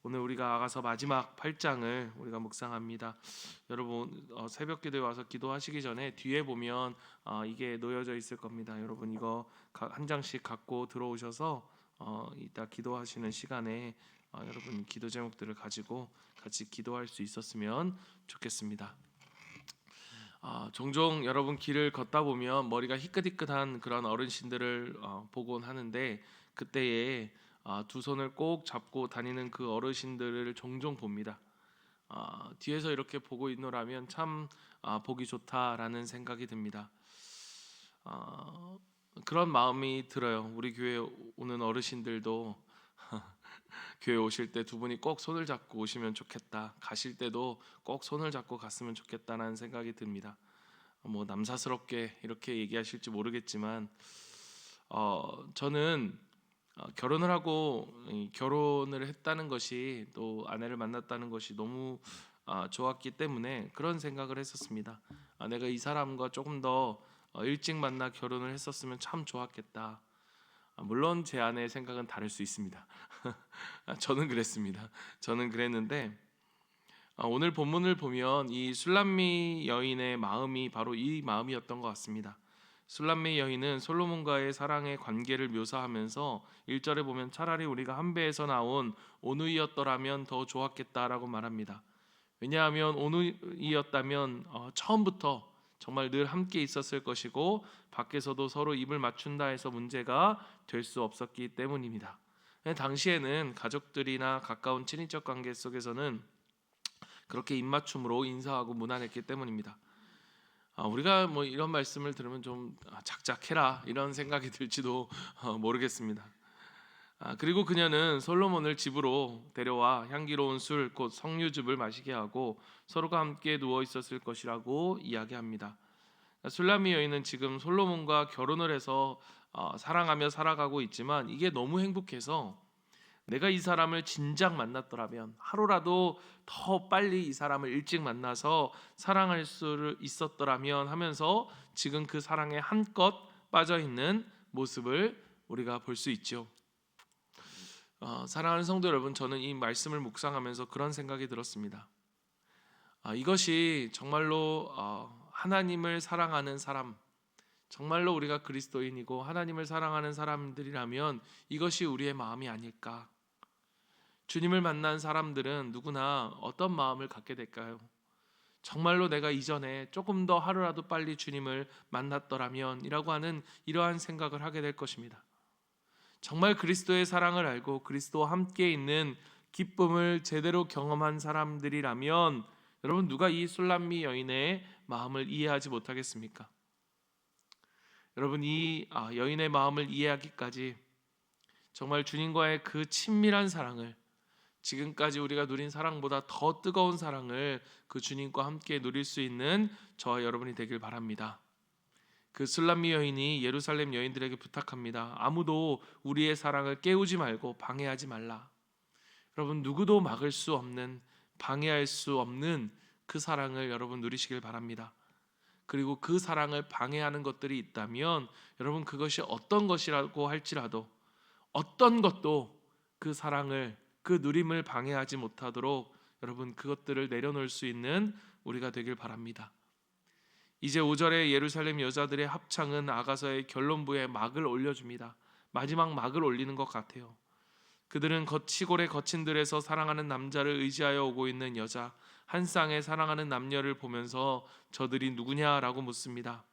오늘 우리가 아가서 마지막 8장을 우리가 묵상합니다. 여러분 새벽 기도에 와서 기도하시기 전에 뒤에 보면 이게 놓여져 있을 겁니다. 여러분 이거 한 장씩 갖고 들어오셔서 이따 기도하시는 시간에 여러분 기도 제목들을 가지고 같이 기도할 수 있었으면 좋겠습니다. 종종 여러분 길을 걷다 보면 머리가 희끗희끗한 그런 어르신들을 보곤 하는데 그때에 두 손을 꼭 잡고 다니는 그 어르신들을 종종 봅니다. 뒤에서 이렇게 보고 있노라면 참 보기 좋다라는 생각이 듭니다. 그런 마음이 들어요. 우리 교회 오는 어르신들도 교회 오실 때 두 분이 꼭 손을 잡고 오시면 좋겠다. 가실 때도 꼭 손을 잡고 갔으면 좋겠다라는 생각이 듭니다. 뭐 남사스럽게 이렇게 얘기하실지 모르겠지만 저는 결혼을 하고 결혼을 했다는 것이 또 아내를 만났다는 것이 너무 좋았기 때문에 그런 생각을 했었습니다. 내가 이 사람과 조금 더 일찍 만나 결혼을 했었으면 참 좋았겠다. 물론 제 아내의 생각은 다를 수 있습니다. 저는 그랬습니다. 저는 그랬는데 오늘 본문을 보면 이 술람미 여인의 마음이 바로 이 마음이었던 것 같습니다. 술람미 여인은 솔로몬과의 사랑의 관계를 묘사하면서 1절에 보면 차라리 우리가 한 배에서 나온 오누이였더라면 더 좋았겠다라고 말합니다. 왜냐하면 오누이였다면 처음부터 정말 늘 함께 있었을 것이고 밖에서도 서로 입을 맞춘다 해서 문제가 될 수 없었기 때문입니다. 당시에는 가족들이나 가까운 친인척 관계 속에서는 그렇게 입맞춤으로 인사하고 무난했기 때문입니다. 우리가 뭐 이런 말씀을 들으면 좀 작작해라 이런 생각이 들지도 모르겠습니다. 그리고 그녀는 솔로몬을 집으로 데려와 향기로운 술 곧 석류즙을 마시게 하고 서로가 함께 누워 있었을 것이라고 이야기합니다. 술람미 여인은 지금 솔로몬과 결혼을 해서 사랑하며 살아가고 있지만 이게 너무 행복해서 내가 이 사람을 진작 만났더라면 하루라도 더 빨리 이 사람을 일찍 만나서 사랑할 수 있었더라면 하면서 지금 그 사랑에 한껏 빠져있는 모습을 우리가 볼 수 있죠. 사랑하는 성도 여러분, 저는 이 말씀을 묵상하면서 그런 생각이 들었습니다. 이것이 정말로 하나님을 사랑하는 사람, 정말로 우리가 그리스도인이고 하나님을 사랑하는 사람들이라면 이것이 우리의 마음이 아닐까. 주님을 만난 사람들은 누구나 어떤 마음을 갖게 될까요? 정말로 내가 이전에 조금 더 하루라도 빨리 주님을 만났더라면 이라고 하는 이러한 생각을 하게 될 것입니다. 정말 그리스도의 사랑을 알고 그리스도와 함께 있는 기쁨을 제대로 경험한 사람들이라면 여러분 누가 이 술람미 여인의 마음을 이해하지 못하겠습니까? 여러분 이 여인의 마음을 이해하기까지 정말 주님과의 그 친밀한 사랑을 지금까지 우리가 누린 사랑보다 더 뜨거운 사랑을 그 주님과 함께 누릴 수 있는 저와 여러분이 되길 바랍니다. 그 술람미 여인이 예루살렘 여인들에게 부탁합니다. 아무도 우리의 사랑을 깨우지 말고 방해하지 말라. 여러분 누구도 막을 수 없는 방해할 수 없는 그 사랑을 여러분 누리시길 바랍니다. 그리고 그 사랑을 방해하는 것들이 있다면 여러분 그것이 어떤 것이라고 할지라도 어떤 것도 그 사랑을 그 누림을 방해하지 못하도록 여러분 그것들을 내려놓을 수 있는 우리가 되길 바랍니다. 이제 5절에 예루살렘 여자들의 합창은 아가서의 결론부에 막을 올려줍니다. 마지막 막을 올리는 것 같아요. 그들은 시골의 거친 들에서 사랑하는 남자를 의지하여 오고 있는 여자 한 쌍의 사랑하는 남녀를 보면서 저들이 누구냐라고 묻습니다.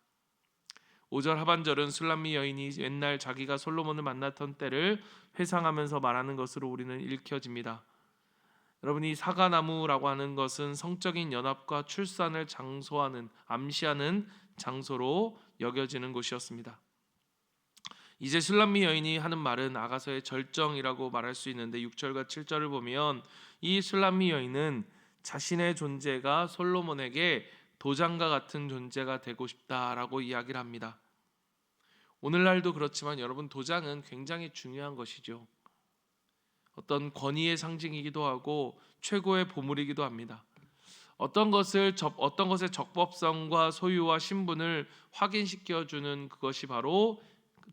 5절 하반절은 술람미 여인이 옛날 자기가 솔로몬을 만났던 때를 회상하면서 말하는 것으로 우리는 읽혀집니다. 여러분 이 사과나무라고 하는 것은 성적인 연합과 출산을 장소하는 암시하는 장소로 여겨지는 곳이었습니다. 이제 술람미 여인이 하는 말은 아가서의 절정이라고 말할 수 있는데 6절과 7절을 보면 이 술람미 여인은 자신의 존재가 솔로몬에게 도장과 같은 존재가 되고 싶다라고 이야기를 합니다. 오늘날도 그렇지만 여러분 도장은 굉장히 중요한 것이죠. 어떤 권위의 상징이기도 하고 최고의 보물이기도 합니다. 어떤 것의 적법성과 소유와 신분을 확인시켜 주는 그것이 바로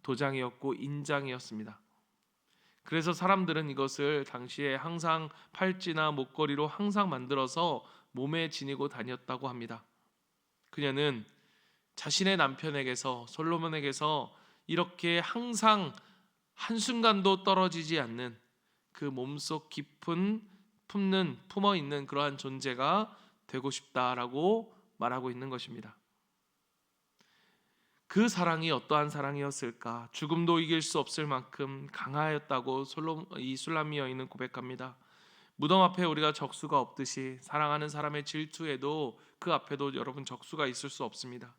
도장이었고 인장이었습니다. 그래서 사람들은 이것을 당시에 항상 팔찌나 목걸이로 항상 만들어서 몸에 지니고 다녔다고 합니다. 그녀는 자신의 남편에게서, 솔로몬에게서 이렇게 항상 한순간도 떨어지지 않는 그 몸속 깊은 품어 있는 그러한 존재가 되고 싶다라고 말하고 있는 것입니다. 그 사랑이 어떠한 사랑이었을까? 죽음도 이길 수 없을 만큼 강하였다고 이 술람미 여인은 고백합니다. 무덤 앞에 우리가 적수가 없듯이 사랑하는 사람의 질투에도 그 앞에도 여러분 적수가 있을 수 없습니다.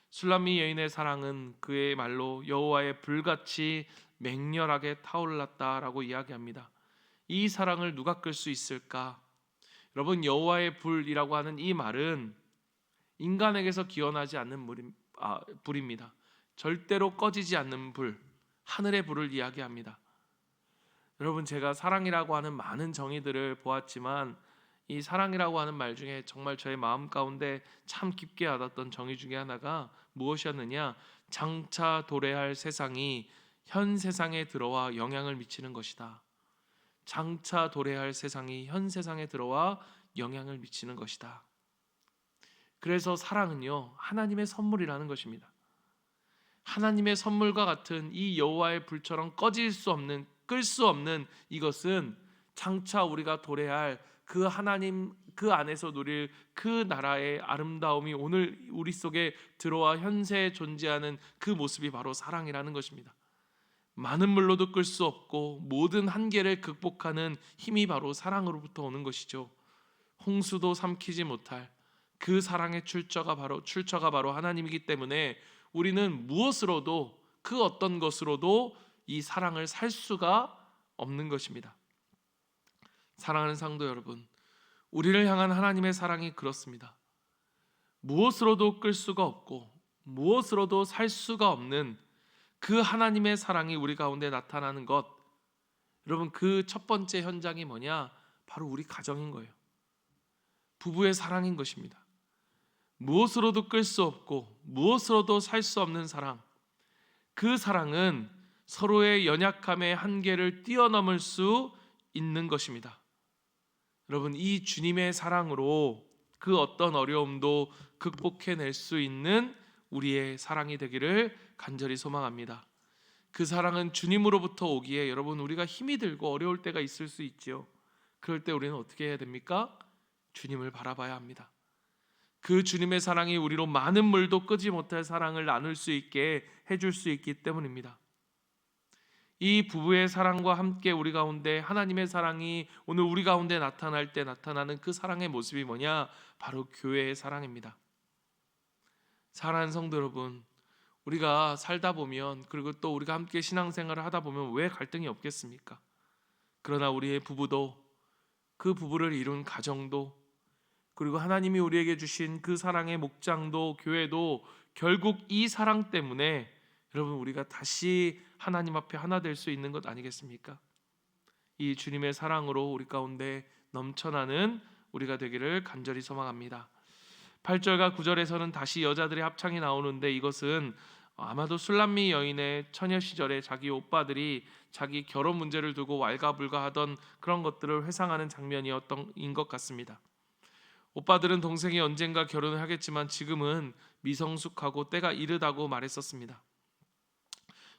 술람미 여인의 사랑은 그의 말로 여호와의 불같이 맹렬하게 타올랐다라고 이야기합니다. 이 사랑을 누가 끌 수 있을까? 여러분, 여호와의 불이라고 하는 이 말은 인간에게서 기원하지 않는 불입니다. 절대로 꺼지지 않는 불, 하늘의 불을 이야기합니다. 여러분, 제가 사랑이라고 하는 많은 정의들을 보았지만 이 사랑이라고 하는 말 중에 정말 저의 마음 가운데 참 깊게 와닿던 정의 중에 하나가 무엇이었느냐? 장차 도래할 세상이 현 세상에 들어와 영향을 미치는 것이다. 장차 도래할 세상이 현 세상에 들어와 영향을 미치는 것이다. 그래서 사랑은요, 하나님의 선물이라는 것입니다. 하나님의 선물과 같은 이 여호와의 불처럼 꺼질 수 없는, 끌 수 없는 이것은 장차 우리가 도래할 그 하나님, 그 안에서 누릴 그 나라의 아름다움이 오늘 우리 속에 들어와 현세에 존재하는 그 모습이 바로 사랑이라는 것입니다. 많은 물로도 끌 수 없고 모든 한계를 극복하는 힘이 바로 사랑으로부터 오는 것이죠. 홍수도 삼키지 못할 그 사랑의 출처가 바로 하나님이기 때문에 우리는 무엇으로도, 그 어떤 것으로도 이 사랑을 살 수가 없는 것입니다. 사랑하는 성도 여러분, 우리를 향한 하나님의 사랑이 그렇습니다. 무엇으로도 끌 수가 없고 무엇으로도 살 수가 없는 그 하나님의 사랑이 우리 가운데 나타나는 것, 여러분, 그 첫 번째 현장이 뭐냐? 바로 우리 가정인 거예요. 부부의 사랑인 것입니다. 무엇으로도 끌 수 없고 무엇으로도 살 수 없는 사랑, 그 사랑은 서로의 연약함의 한계를 뛰어넘을 수 있는 것입니다. 여러분, 이 주님의 사랑으로 그 어떤 어려움도 극복해낼 수 있는 우리의 사랑이 되기를 간절히 소망합니다. 그 사랑은 주님으로부터 오기에 여러분, 우리가 힘이 들고 어려울 때가 있을 수 있지요. 그럴 때 우리는 어떻게 해야 됩니까? 주님을 바라봐야 합니다. 그 주님의 사랑이 우리로 많은 물도 끄지 못할 사랑을 나눌 수 있게 해줄 수 있기 때문입니다. 이 부부의 사랑과 함께 우리 가운데 하나님의 사랑이 오늘 우리 가운데 나타날 때 나타나는 그 사랑의 모습이 뭐냐? 바로 교회의 사랑입니다. 사랑하는 성도 여러분, 우리가 살다 보면, 그리고 또 우리가 함께 신앙생활을 하다 보면 왜 갈등이 없겠습니까? 그러나 우리의 부부도, 그 부부를 이룬 가정도, 그리고 하나님이 우리에게 주신 그 사랑의 목장도, 교회도 결국 이 사랑 때문에 여러분, 우리가 다시 하나님 앞에 하나 될 수 있는 것 아니겠습니까? 이 주님의 사랑으로 우리 가운데 넘쳐나는 우리가 되기를 간절히 소망합니다. 8절과 9절에서는 다시 여자들의 합창이 나오는데, 이것은 아마도 술람미 여인의 처녀 시절에 자기 오빠들이 자기 결혼 문제를 두고 왈가불가하던 그런 것들을 회상하는 장면이었던 것 같습니다. 오빠들은 동생이 언젠가 결혼을 하겠지만 지금은 미성숙하고 때가 이르다고 말했었습니다.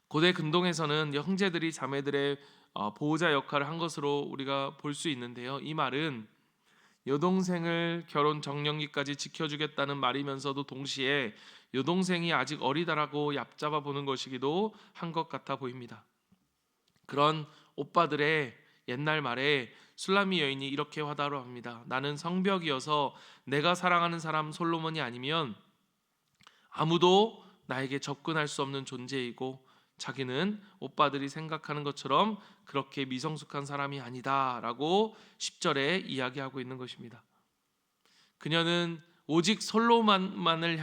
고대 근동에서는 형제들이 자매들의 보호자 역할을 한 것으로 우리가 볼 수 있는데요. 이 말은 여동생을 결혼 정년기까지 지켜주겠다는 말이면서도 동시에 여동생이 아직 어리다라고 얕잡아 보는 것이기도 한 것 같아 보입니다. 그런 오빠들의 옛날 말에 술람미 여인이 이렇게 화답을 합니다. 나는 성벽이어서 내가 사랑하는 사람 솔로몬이 아니면 아무도 나에게 접근할 수 없는 존재이고, 자기는 오빠들이 생각하는 것처럼 그렇게 미성숙한 사람이 아니다라고 10절에 이야기하고 있는 것입니다. 그녀는 오직 솔로몬만을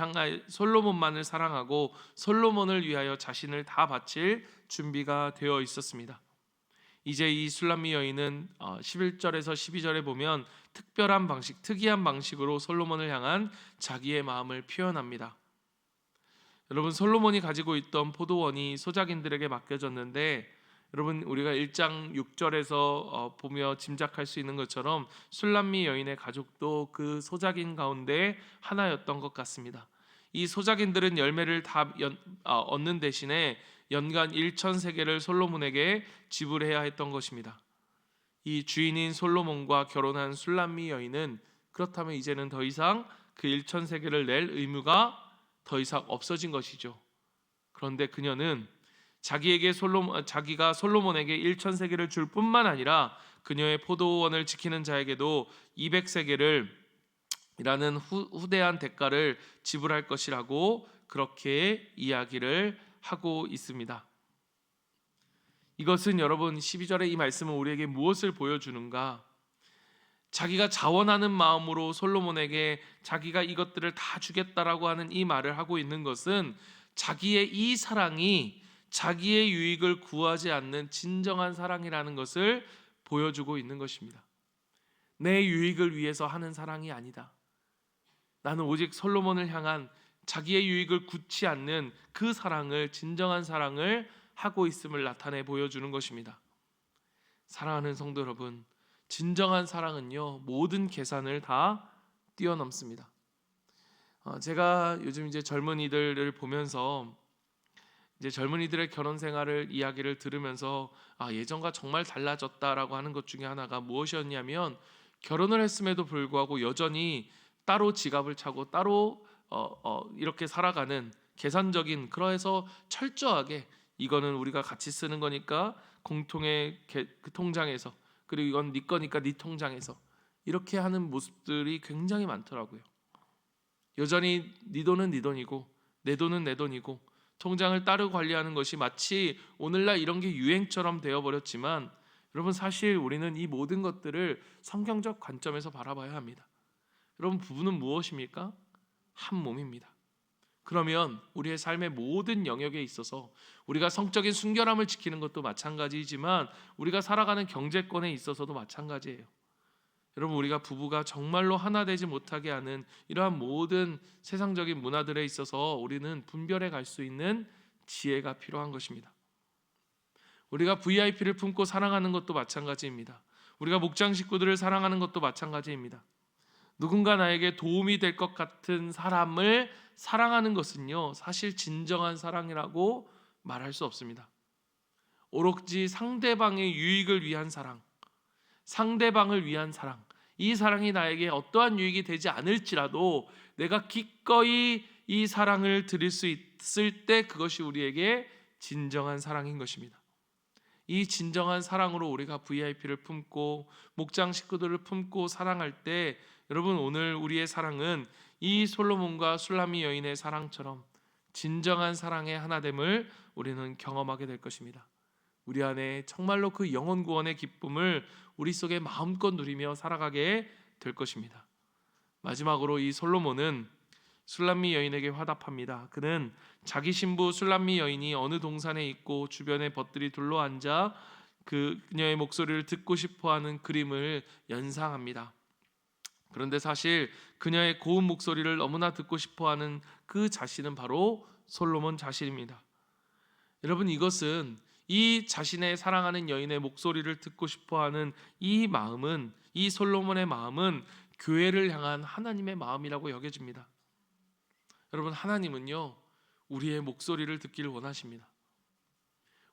사랑하고 솔로몬을 위하여 자신을 다 바칠 준비가 되어 있었습니다. 이제 이 술람미 여인은 11절에서 12절에 보면 특이한 방식으로 솔로몬을 향한 자기의 마음을 표현합니다. 여러분, 솔로몬이 가지고 있던 포도원이 소작인들에게 맡겨졌는데, 여러분 우리가 1장 6절에서 보며 짐작할 수 있는 것처럼 술람미 여인의 가족도 그 소작인 가운데 하나였던 것 같습니다. 이 소작인들은 열매를 다 얻는 대신에 연간 1,000세겔을 솔로몬에게 지불해야 했던 것입니다. 이 주인인 솔로몬과 결혼한 술람미 여인은 그렇다면 이제는 더 이상 그 1,000세겔을 낼 의무가 더 이상 없어진 것이죠. 그런데 그녀는 자기가 솔로몬에게 1,000세겔을 줄 뿐만 아니라 그녀의 포도원을 지키는 자에게도 200세겔을 이라는 후대한 대가를 지불할 것이라고 그렇게 이야기를 하고 있습니다. 이것은 여러분 12절의 이 말씀은 우리에게 무엇을 보여주는가? 자기가 자원하는 마음으로 솔로몬에게 자기가 이것들을 다 주겠다라고 하는 이 말을 하고 있는 것은 자기의 이 사랑이 자기의 유익을 구하지 않는 진정한 사랑이라는 것을 보여주고 있는 것입니다. 내 유익을 위해서 하는 사랑이 아니다. 나는 오직 솔로몬을 향한 자기의 유익을 굳지 않는 그 사랑을, 진정한 사랑을 하고 있음을 나타내 보여주는 것입니다. 사랑하는 성도 여러분, 진정한 사랑은요 모든 계산을 다 뛰어넘습니다. 제가 요즘 이제 젊은이들을 보면서 이제 젊은이들의 결혼 생활을 이야기를 들으면서 예전과 정말 달라졌다라고 하는 것 중에 하나가 무엇이었냐면, 결혼을 했음에도 불구하고 여전히 따로 지갑을 차고 따로 이렇게 살아가는 계산적인, 그래서 철저하게 이거는 우리가 같이 쓰는 거니까 공통의 그 통장에서, 그리고 이건 네 거니까 네 통장에서, 이렇게 하는 모습들이 굉장히 많더라고요. 여전히 네 돈은 네 돈이고 내 돈은 내 돈이고 통장을 따로 관리하는 것이 마치 오늘날 이런 게 유행처럼 되어버렸지만, 여러분 사실 우리는 이 모든 것들을 성경적 관점에서 바라봐야 합니다. 여러분 부부는 무엇입니까? 한 몸입니다. 그러면 우리의 삶의 모든 영역에 있어서 우리가 성적인 순결함을 지키는 것도 마찬가지지만 우리가 살아가는 경제권에 있어서도 마찬가지예요. 여러분 우리가 부부가 정말로 하나 되지 못하게 하는 이러한 모든 세상적인 문화들에 있어서 우리는 분별해 갈 수 있는 지혜가 필요한 것입니다. 우리가 VIP를 품고 사랑하는 것도 마찬가지입니다. 우리가 목장 식구들을 사랑하는 것도 마찬가지입니다. 누군가 나에게 도움이 될 것 같은 사람을 사랑하는 것은요 사실 진정한 사랑이라고 말할 수 없습니다. 오로지 상대방의 유익을 위한 사랑, 상대방을 위한 사랑, 이 사랑이 나에게 어떠한 유익이 되지 않을지라도 내가 기꺼이 이 사랑을 드릴 수 있을 때 그것이 우리에게 진정한 사랑인 것입니다. 이 진정한 사랑으로 우리가 VIP를 품고 목장 식구들을 품고 사랑할 때, 여러분 오늘 우리의 사랑은 이 솔로몬과 술람미 여인의 사랑처럼 진정한 사랑의 하나됨을 우리는 경험하게 될 것입니다. 우리 안에 정말로 그 영혼 구원의 기쁨을 우리 속에 마음껏 누리며 살아가게 될 것입니다. 마지막으로 이 솔로몬은 술람미 여인에게 화답합니다. 그는 자기 신부 술람미 여인이 어느 동산에 있고 주변에 벗들이 둘러앉아 그녀의 목소리를 듣고 싶어하는 그림을 연상합니다. 그런데 사실 그녀의 고운 목소리를 너무나 듣고 싶어하는 그 자신은 바로 솔로몬 자신입니다. 여러분 이것은 이 자신의 사랑하는 여인의 목소리를 듣고 싶어하는 이 마음은, 이 솔로몬의 마음은 교회를 향한 하나님의 마음이라고 여겨집니다. 여러분 하나님은요 우리의 목소리를 듣기를 원하십니다.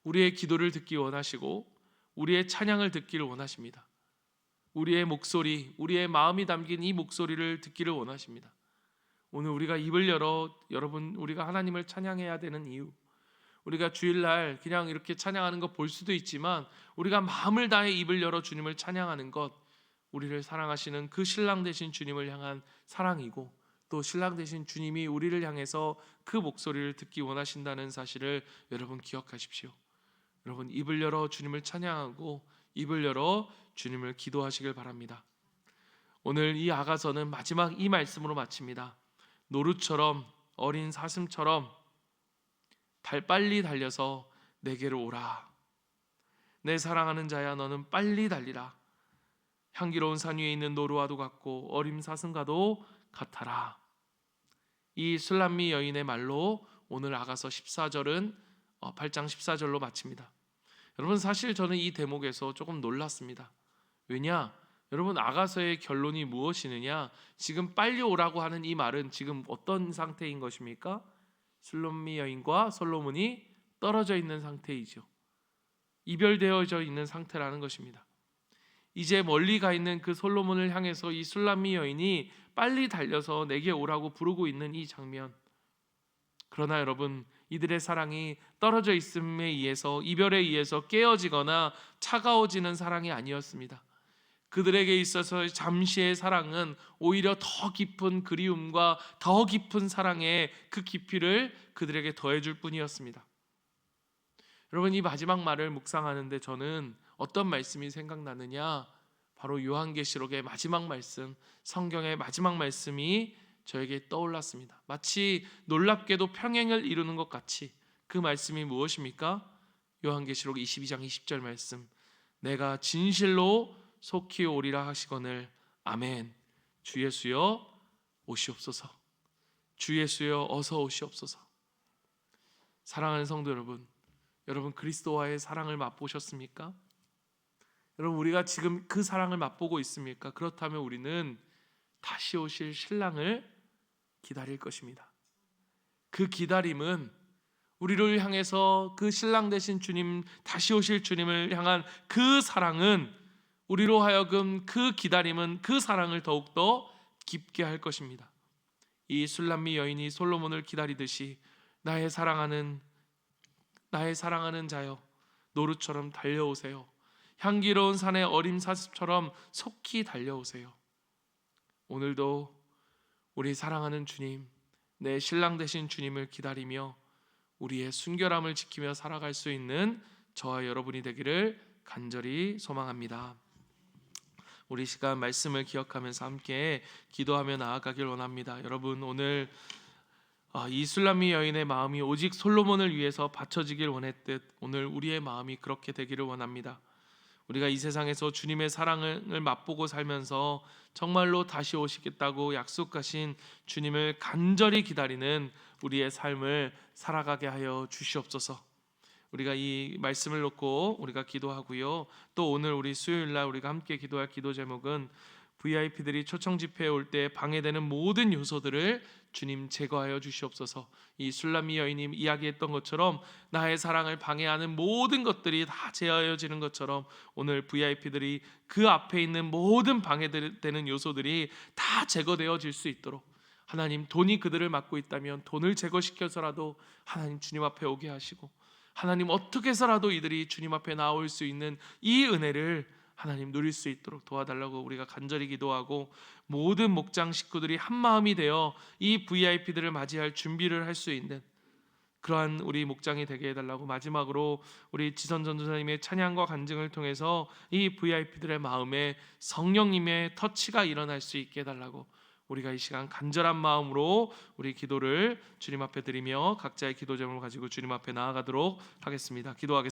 우리의 기도를 듣기 원하시고 우리의 찬양을 듣기를 원하십니다. 우리의 목소리, 우리의 마음이 담긴 이 목소리를 듣기를 원하십니다. 오늘 우리가 입을 열어 여러분 우리가 하나님을 찬양해야 되는 이유, 우리가 주일날 그냥 이렇게 찬양하는 거 볼 수도 있지만 우리가 마음을 다해 입을 열어 주님을 찬양하는 것, 우리를 사랑하시는 그 신랑 되신 주님을 향한 사랑이고, 또 신랑 되신 주님이 우리를 향해서 그 목소리를 듣기 원하신다는 사실을 여러분 기억하십시오. 여러분 입을 열어 주님을 찬양하고 입을 열어 주님을 기도하시길 바랍니다. 오늘 이 아가서는 마지막 이 말씀으로 마칩니다. 노루처럼, 어린 사슴처럼 빨리 달려서 내게로 오라. 내 사랑하는 자야 너는 빨리 달리라. 향기로운 산 위에 있는 노루와도 같고 어린 사슴과도 같아라. 이 술람미 여인의 말로 오늘 아가서 14절은 8장 14절로 마칩니다. 여러분, 사실 저는 이 대목에서 조금 놀랐습니다. 왜냐? 여러분, 아가서의 결론이 무엇이느냐? 지금 빨리 오라고 하는 이 말은 지금 어떤 상태인 것입니까? 술로미 여인과 솔로몬이 떨어져 있는 상태이죠. 이별되어져 있는 상태라는 것입니다. 이제 멀리 가 있는 그 솔로몬을 향해서 이 술람미 여인이 빨리 달려서 내게 오라고 부르고 있는 이 장면. 그러나 여러분, 이들의 사랑이 떨어져 있음에 의해서, 이별에 의해서 깨어지거나 차가워지는 사랑이 아니었습니다. 그들에게 있어서 잠시의 사랑은 오히려 더 깊은 그리움과 더 깊은 사랑의 그 깊이를 그들에게 더해줄 뿐이었습니다. 여러분, 이 마지막 말을 묵상하는데 저는 어떤 말씀이 생각나느냐? 바로 요한계시록의 마지막 말씀, 성경의 마지막 말씀이 저에게 떠올랐습니다. 마치 놀랍게도 평행을 이루는 것 같이. 그 말씀이 무엇입니까? 요한계시록 22장 20절 말씀. 내가 진실로 속히 오리라 하시거늘 아멘. 주 예수여 오시옵소서. 주 예수여 어서 오시옵소서. 사랑하는 성도 여러분, 여러분 그리스도와의 사랑을 맛보셨습니까? 여러분, 우리가 지금 그 사랑을 맛보고 있습니까? 그렇다면 우리는 다시 오실 신랑을 기다릴 것입니다. 그 기다림은, 우리를 향해서 그 신랑 되신 주님, 다시 오실 주님을 향한 그 사랑은, 우리로 하여금 그 기다림은 그 사랑을 더욱더 깊게 할 것입니다. 이 술람미 여인이 솔로몬을 기다리듯이 나의 사랑하는 자여, 노루처럼 달려오세요. 향기로운 산의 어린 사슴처럼 속히 달려오세요. 오늘도 우리 사랑하는 주님, 내 신랑 되신 주님을 기다리며 우리의 순결함을 지키며 살아갈 수 있는 저와 여러분이 되기를 간절히 소망합니다. 우리 시간 말씀을 기억하면서 함께 기도하며 나아가길 원합니다. 여러분, 오늘 이 술람미 여인의 마음이 오직 솔로몬을 위해서 바쳐지길 원했듯 오늘 우리의 마음이 그렇게 되기를 원합니다. 우리가 이 세상에서 주님의 사랑을 맛보고 살면서 정말로 다시 오시겠다고 약속하신 주님을 간절히 기다리는 우리의 삶을 살아가게 하여 주시옵소서. 우리가 이 말씀을 놓고 우리가 기도하고요. 또 오늘 우리 수요일날 우리가 함께 기도할 기도 제목은 VIP들이 초청 집회에 올 때 방해되는 모든 요소들을 주님 제거하여 주시옵소서. 이 술람미 여인이 이야기했던 것처럼 나의 사랑을 방해하는 모든 것들이 다 제어해지는 것처럼 오늘 VIP들이 그 앞에 있는 모든 방해되는 요소들이 다 제거되어질 수 있도록 하나님, 돈이 그들을 막고 있다면 돈을 제거시켜서라도 하나님 주님 앞에 오게 하시고, 하나님 어떻게 해서라도 이들이 주님 앞에 나올 수 있는 이 은혜를 하나님 누릴 수 있도록 도와달라고 우리가 간절히 기도하고, 모든 목장 식구들이 한 마음이 되어 이 VIP들을 맞이할 준비를 할 수 있는 그러한 우리 목장이 되게 해달라고, 마지막으로 우리 지선 전도사님의 찬양과 간증을 통해서 이 VIP들의 마음에 성령님의 터치가 일어날 수 있게 해달라고 우리가 이 시간 간절한 마음으로 우리 기도를 주님 앞에 드리며 각자의 기도 제목을 가지고 주님 앞에 나아가도록 하겠습니다. 기도하겠습니다.